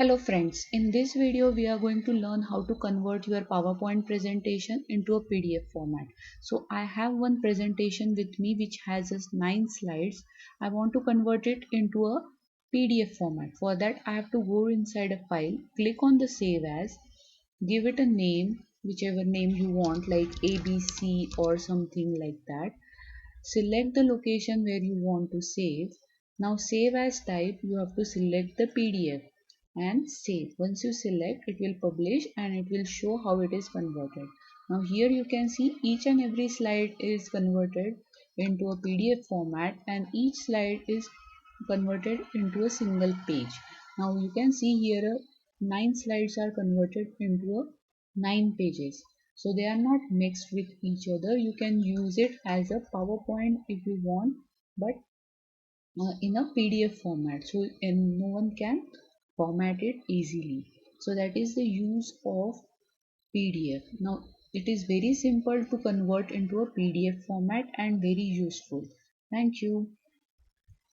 Hello friends, in this video we are going to learn how to convert your PowerPoint presentation into a PDF format. So I have one presentation with me which has just 9 slides. I want to convert it into a PDF format. For that I have to go inside a file, click on the save as, give it a name, whichever name you want like ABC or something like that. Select the location where you want to save. Now save as type, you have to select the PDF and save. Once you select, it will publish and it will show how it is converted. Now here you can see each and every slide is converted into a PDF format and each slide is converted into a single page. Now you can see here 9 slides are converted into a 9 pages. So they are not mixed with each other. You can use it as a PowerPoint if you want, but in a PDF format. So and no one can format it easily. So that is the use of PDF. Now it is very simple to convert into a PDF format and very useful. Thank you.